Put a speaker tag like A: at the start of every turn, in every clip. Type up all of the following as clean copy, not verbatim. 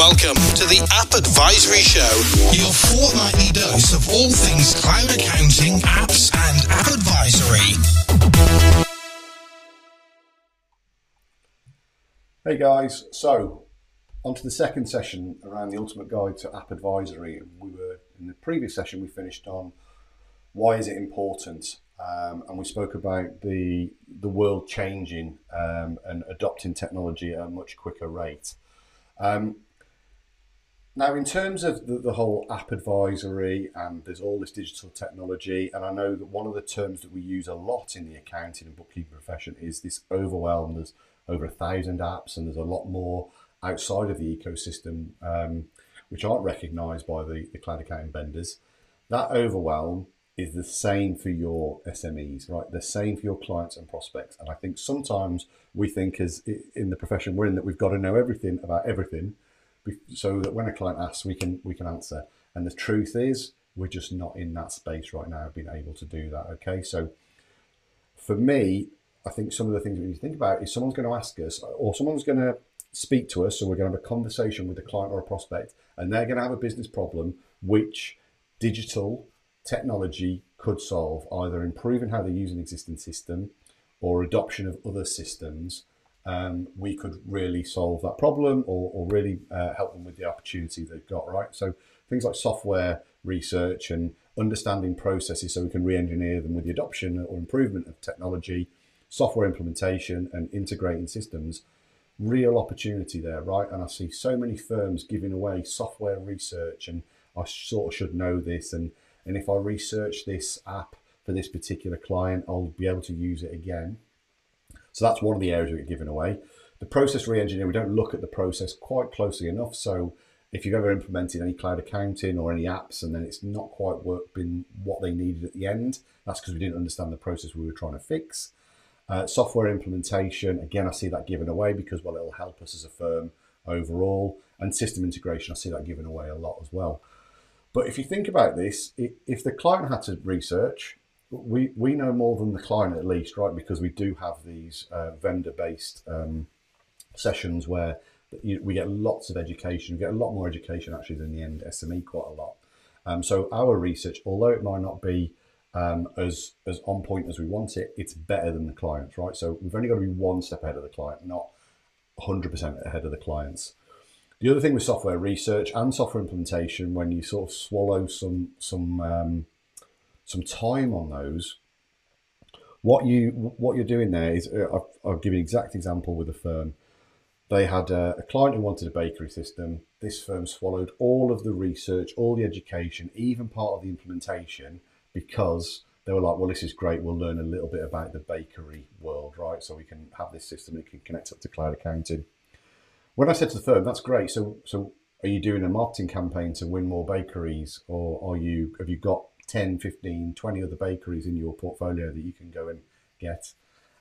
A: Welcome to the App Advisory Show, your fortnightly dose of all things cloud accounting, apps, and app advisory.
B: Hey guys, so on to the second session around the ultimate guide to app advisory. In the previous session we finished on why is it important, and we spoke about the world changing and adopting technology at a much quicker rate. Now, in terms of the whole app advisory, and there's all this digital technology, and I know that one of the terms that we use a lot in the accounting and bookkeeping profession is this overwhelm. There's over 1,000 apps, and there's a lot more outside of the ecosystem which aren't recognised by the cloud accounting vendors. That overwhelm is the same for your SMEs, right? The same for your clients and prospects. And I think sometimes we think, as in the profession we're in, that we've got to know everything about everything, so that when a client asks, we can answer. And the truth is, we're just not in that space right now, being able to do that. Okay, so for me, I think some of the things we need to think about is someone's going to ask us, or someone's going to speak to us, so we're going to have a conversation with a client or a prospect, and they're going to have a business problem which digital technology could solve, either improving how they use an existing system or adoption of other systems. We could really solve that problem or really help them with the opportunity they've got, right? So things like software research and understanding processes so we can re-engineer them with the adoption or improvement of technology, software implementation and integrating systems, real opportunity there, right? And I see so many firms giving away software research, and I sort of should know this, and if I research this app for this particular client, I'll be able to use it again. So that's one of the areas we're giving away. The process re-engineering, we don't look at the process quite closely enough. So if you've ever implemented any cloud accounting or any apps and then it's not quite been what they needed at the end, that's because we didn't understand the process we were trying to fix. Software implementation, again, I see that given away because, well, it'll help us as a firm overall. And system integration, I see that given away a lot as well. But if you think about this, if the client had to research, we know more than the client at least, right? Because we do have these vendor-based sessions where we get lots of education. We get a lot more education actually than the end SME, quite a lot. So our research, although it might not be as on point as we want it, it's better than the clients, right? So we've only got to be one step ahead of the client, not 100% ahead of the clients. The other thing with software research and software implementation, when you sort of swallow some time on those, what you're doing there is, I'll give you an exact example with a firm. They had a client who wanted a bakery system. This firm swallowed all of the research, all the education, even part of the implementation, because they were like, well, this is great, we'll learn a little bit about the bakery world, right? So we can have this system that can connect up to cloud accounting. When I said to the firm, that's great, so are you doing a marketing campaign to win more bakeries, or have you got 10, 15, 20 other bakeries in your portfolio that you can go and get?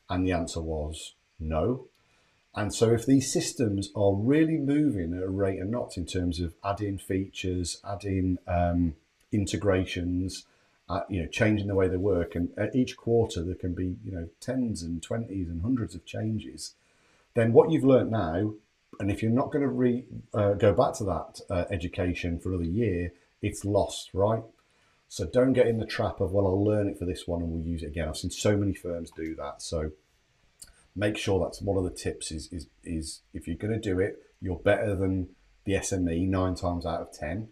B: And the answer was no. And so if these systems are really moving at a rate of knots in terms of adding features, adding integrations, changing the way they work, and at each quarter there can be tens and 20s and hundreds of changes, then what you've learned now, and if you're not going to go back to that education for another year, it's lost, right? So don't get in the trap of, well, I'll learn it for this one and we'll use it again. I've seen so many firms do that. So make sure that's one of the tips is if you're going to do it, you're better than the SME 9 times out of 10.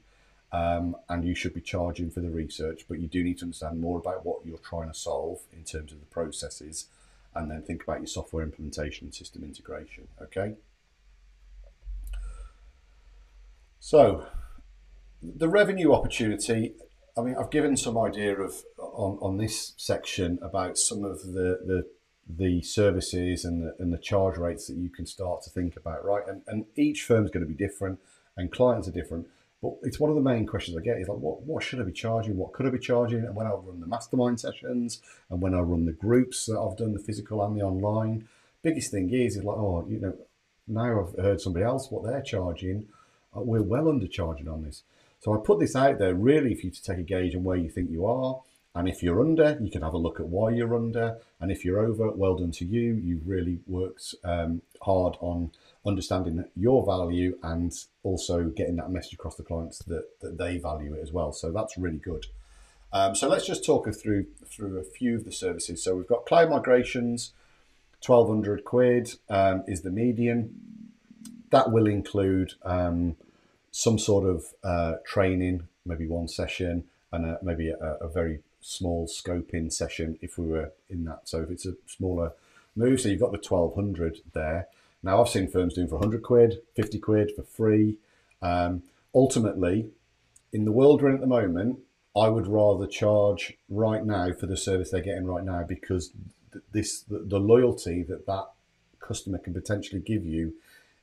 B: And you should be charging for the research, but you do need to understand more about what you're trying to solve in terms of the processes, and then think about your software implementation and system integration, okay? So the revenue opportunity, I mean, I've given some idea of on this section about some of the services and the charge rates that you can start to think about, right? And each firm's going to be different and clients are different, but it's one of the main questions I get is like, what should I be charging? What could I be charging? And when I run the mastermind sessions and when I run the groups that I've done, the physical and the online, biggest thing is like, now I've heard somebody else what they're charging. We're well undercharging on this. So I put this out there really for you to take a gauge on where you think you are. And if you're under, you can have a look at why you're under. And if you're over, well done to you. You've really worked hard on understanding your value and also getting that message across to clients that they value it as well. So that's really good. So let's just talk through a few of the services. So we've got cloud migrations, 1,200 quid is the median. That will include some sort of training, maybe one session, and maybe a very small scoping session if we were in that. So if it's a smaller move, so you've got the 1,200 there. Now I've seen firms doing for 100 quid, 50 quid for free. Ultimately, in the world we're in at the moment, I would rather charge right now for the service they're getting right now, because the loyalty that customer can potentially give you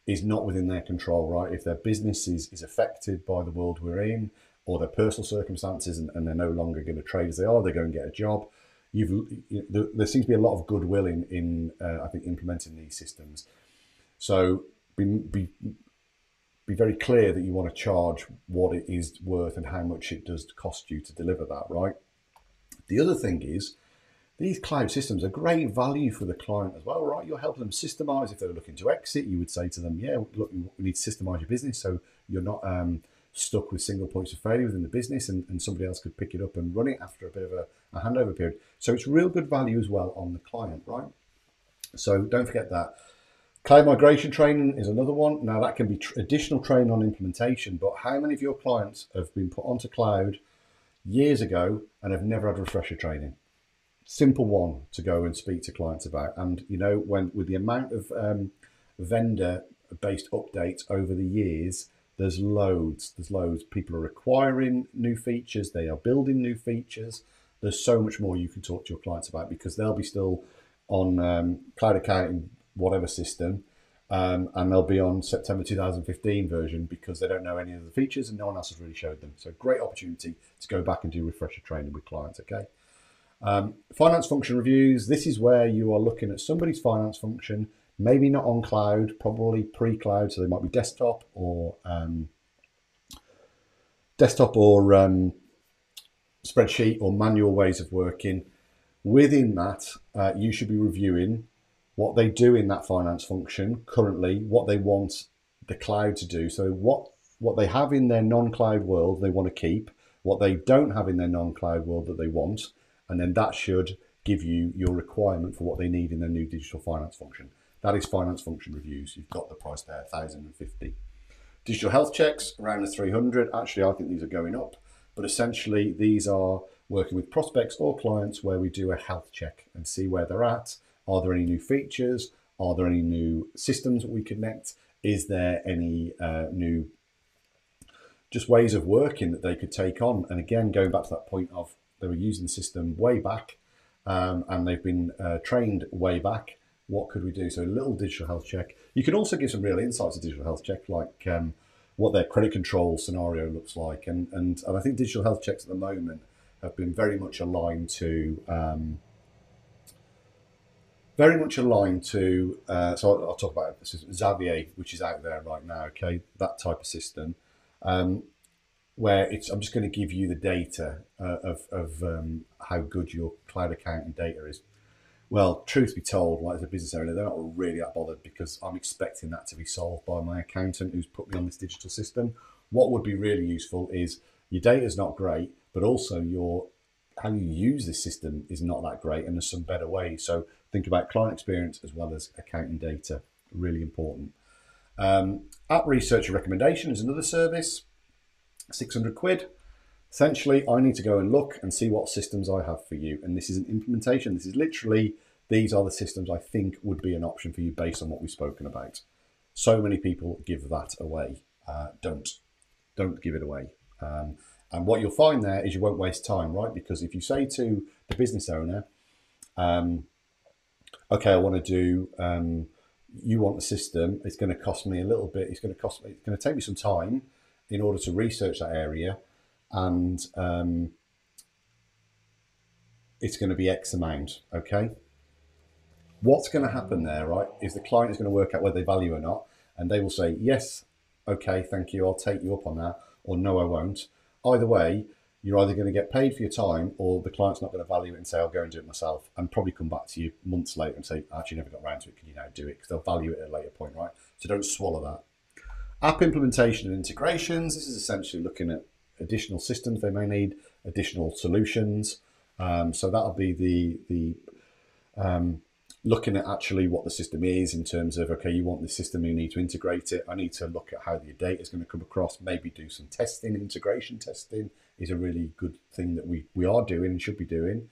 B: is not within their control, right? If their business is affected by the world we're in, or their personal circumstances, and they're no longer going to trade as they are, they're going to get a job. There seems to be a lot of goodwill in I think, implementing these systems. So be very clear that you want to charge what it is worth and how much it does cost you to deliver that, right? The other thing is, these cloud systems are great value for the client as well, right? You're helping them systemize. If they're looking to exit, you would say to them, yeah, look, we need to systemize your business so you're not stuck with single points of failure within the business, and somebody else could pick it up and run it after a bit of a handover period. So it's real good value as well on the client, right? So don't forget that. Cloud migration training is another one. Now that can be additional training on implementation, but how many of your clients have been put onto cloud years ago and have never had refresher training? Simple one to go and speak to clients about. And you know, with the amount of vendor-based updates over the years, there's loads. People are acquiring new features. They are building new features. There's so much more you can talk to your clients about, because they'll be still on cloud accounting, whatever system, and they'll be on September 2015 version because they don't know any of the features and no one else has really showed them. So great opportunity to go back and do refresher training with clients, okay? Finance function reviews. This is where you are looking at somebody's finance function, maybe not on cloud, probably pre-cloud, so they might be desktop or spreadsheet or manual ways of working. Within that, you should be reviewing what they do in that finance function currently, what they want the cloud to do. So what they have in their non-cloud world they want to keep, what they don't have in their non-cloud world that they want, and then that should give you your requirement for what they need in their new digital finance function. That is finance function reviews. You've got the price there, 1,050. Digital health checks, around the 300. Actually, I think these are going up, but essentially these are working with prospects or clients where we do a health check and see where they're at. Are there any new features? Are there any new systems that we connect? Is there any new just ways of working that they could take on? And again, going back to that point of they were using the system way back and they've been trained way back. What could we do? So a little digital health check. You can also give some real insights to digital health check, like what their credit control scenario looks like. And I think digital health checks at the moment have been very much aligned to so I'll talk about this is Xavier, which is out there right now, okay, that type of system, where I'm just going to give you the data of how good your cloud accounting data is. Well, truth be told, like as a business owner, they're not really that bothered, because I'm expecting that to be solved by my accountant who's put me on this digital system. What would be really useful is your data's not great, but also how you use this system is not that great, and there's some better ways. So think about client experience as well as accounting data, really important. App research and recommendation is another service, 600 quid. Essentially, I need to go and look and see what systems I have for you. And this is an implementation. This is literally, these are the systems I think would be an option for you based on what we've spoken about. So many people give that away. Don't give it away. And what you'll find there is you won't waste time, right? Because if you say to the business owner, okay, I want to do, you want the system, it's going to cost me a little bit, it's going to take me some time in order to research that area, and it's going to be X amount, okay? What's going to happen there, right, is the client is going to work out whether they value or not, and they will say, yes, okay, thank you, I'll take you up on that, or no, I won't. Either way, you're either going to get paid for your time, or the client's not going to value it and say, I'll go and do it myself, and probably come back to you months later and say, actually never got around to it, can you now do it? Because they'll value it at a later point, right? So don't swallow that. App implementation and integrations. This is essentially looking at additional systems they may need, additional solutions. So that'll be the looking at actually what the system is in terms of, okay, you want this system, you need to integrate it. I need to look at how the data is going to come across, maybe do some testing. Integration testing is a really good thing that we are doing and should be doing.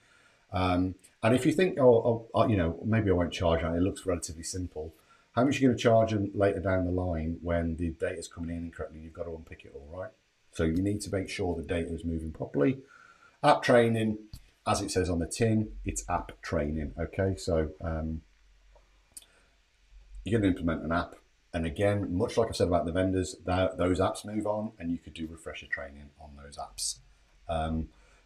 B: And if you think, maybe I won't charge that, it looks relatively simple. How much are you going to charge them later down the line when the data is coming in incorrectly? You've got to unpick it all, right? So you need to make sure the data is moving properly. App training, as it says on the tin, it's app training, okay? So you're going to implement an app. And again, much like I said about the vendors, those apps move on and you could do refresher training on those apps.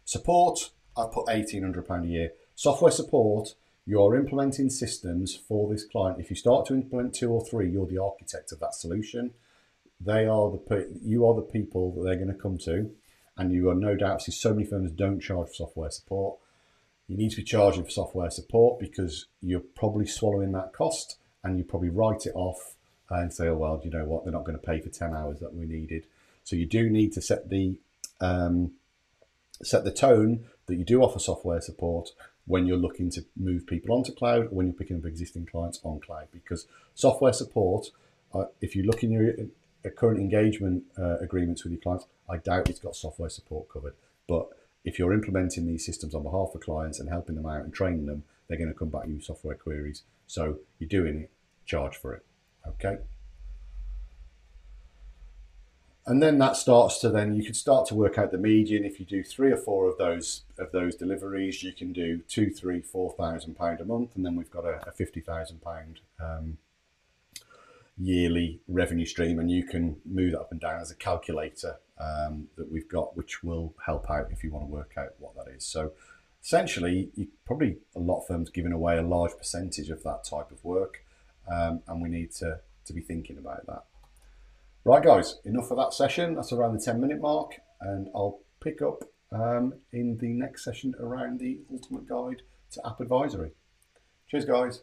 B: Support, I've put £1,800 a year. Software support, you're implementing systems for this client. If you start to implement 2 or 3, you're the architect of that solution. You are the people that they're going to come to, and you are no doubt, see, so many firms don't charge for software support. You need to be charging for software support because you're probably swallowing that cost, and you probably write it off and say, oh, well, do you know what? They're not going to pay for 10 hours that we needed. So you do need to set the tone that you do offer software support when you're looking to move people onto cloud, or when you're picking up existing clients on cloud, because software support, if you look in your current engagement agreements with your clients, I doubt it's got software support covered. But if you're implementing these systems on behalf of clients and helping them out and training them, they're going to come back with software queries. So you're doing it, charge for it, okay? And then that starts to you can start to work out the median. If you do 3 or 4 of those deliveries, you can do £2,000, £3,000, £4,000 a month, and then we've got a £50,000 yearly revenue stream, and you can move that up and down as a calculator that we've got, which will help out if you want to work out what that is. So essentially, probably a lot of firms giving away a large percentage of that type of work, and we need to be thinking about that. Right, guys, enough of that session. That's around the 10-minute mark, and I'll pick up in the next session around the ultimate guide to app advisory. Cheers, guys.